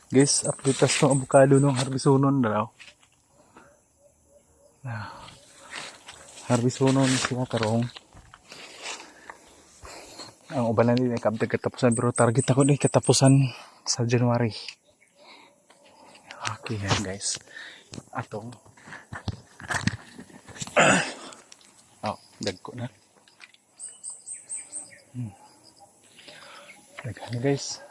Guys, apritas ng avocado ng harbisonon daw. Harbisonon siya karong. Ang uban na nila katapusan pero target ako ni katapusan sa January. Okay yan guys. Atong dagko na. Daghan na guys.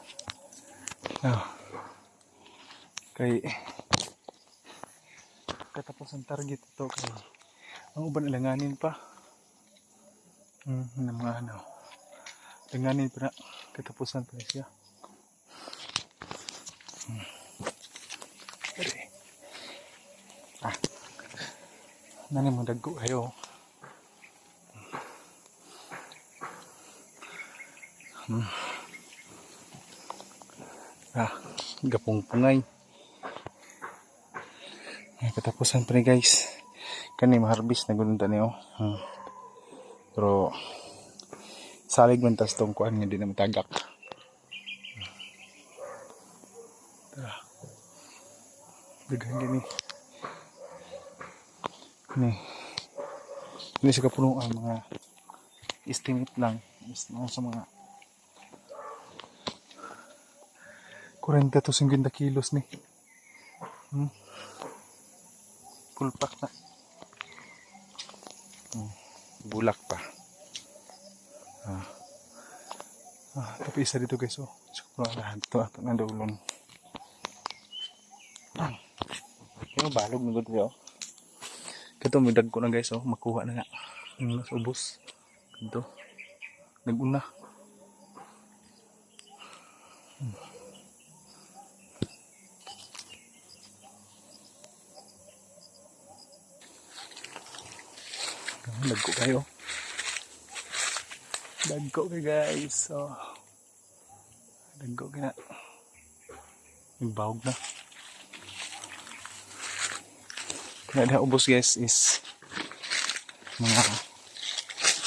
Kay katapusan target ito kay ang uban ilanganin pa. Mga langanin pa na katapusan pa siya. Nani mo dagko kayo. Gapong-pungay. Katapusan pa ni guys. Kani maharbis na gununta niyo. Pero salig man tas tong kuan nga di na matagak. Daghan gini. Ini sa kapunuan mga estimate lang sa mga 40 to 50 kilos ni. Full pack na. Bulak pa. Tapi isa dito guys, siguro lahat ito ato na dulon. Yung balog na gud Kato may dagko na guys, makuha na nga. Yung mas ubos. Kato. Naguna. Dagko kayo. Dagko kayo guys. Dagko kayo na. Yung bahog na. Kaya ubos guys is mga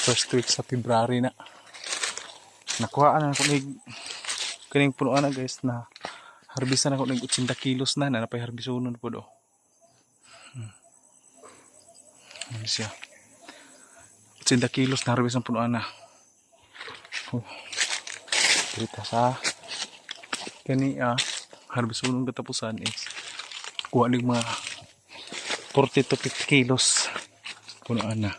first week sa February na. Nakuhaan na ako kining punuan na guys na harbisan ako ng 80 kilos na napay harbisonon po do. Ano siya? 80 kilos na harbisan punuan na. Kita sa kani harbisonon katapusan is kuha ng mga 40 to 50 kilos punuan na.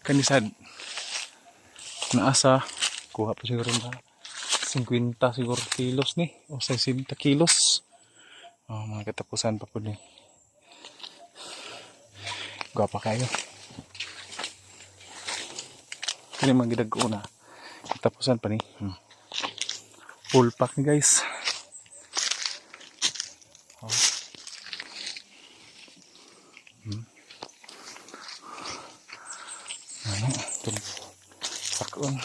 Kanisad naasa kuha pa siguro na 50 siguro kilos ni o 60 kilos. Mga katapusan pa po ni. Gwapa kayo. Kani magidag ko na. Katapusan pa ni. Full pack ni guys. Sakon.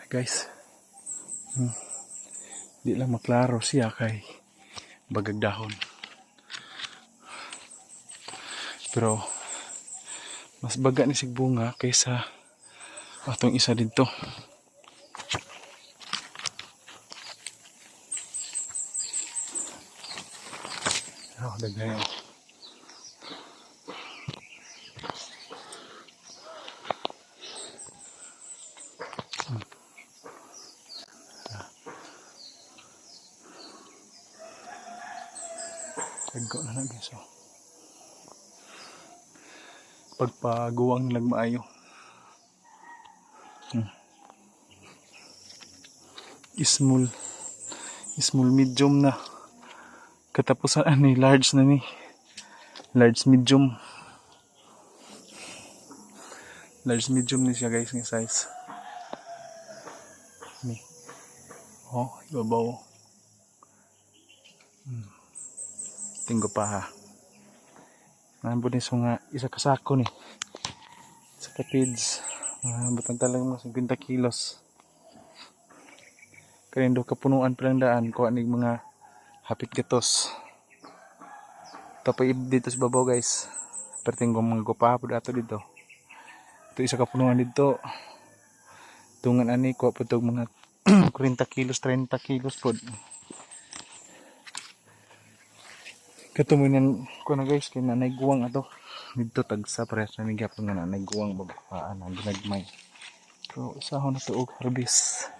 Guys. Di lang maklaro siya kay bagag dahon. Pero mas baga ni sigbunga kaysa atong isa dito. Daghan. Dagko na lang guys. Pagpaguwang nilang maayo. Small medium na. Katapusan ni large na ni. Large medium ni siya guys ng size. Ni. Ibabaw. Tinggo pa ha. Nambun ni nga isa kasako ni. Sa kapids. Butang talang mga 50 kilos. Kanindo kapunuan palang daan. Kuha ni mga hapit gatos. Papaib dito sa babaw guys. Perting mga gupahapod ato dito. Ito isa ka punuan dito. Tungan ani ko putog mga 40 kilos, 30 kilos pod. Katuminan ko na guys kay nanay guwang ato. Dito tagsa pares na migapon nga nanay guwang babaan ang ginagmay. So isa ho na tuog harvest.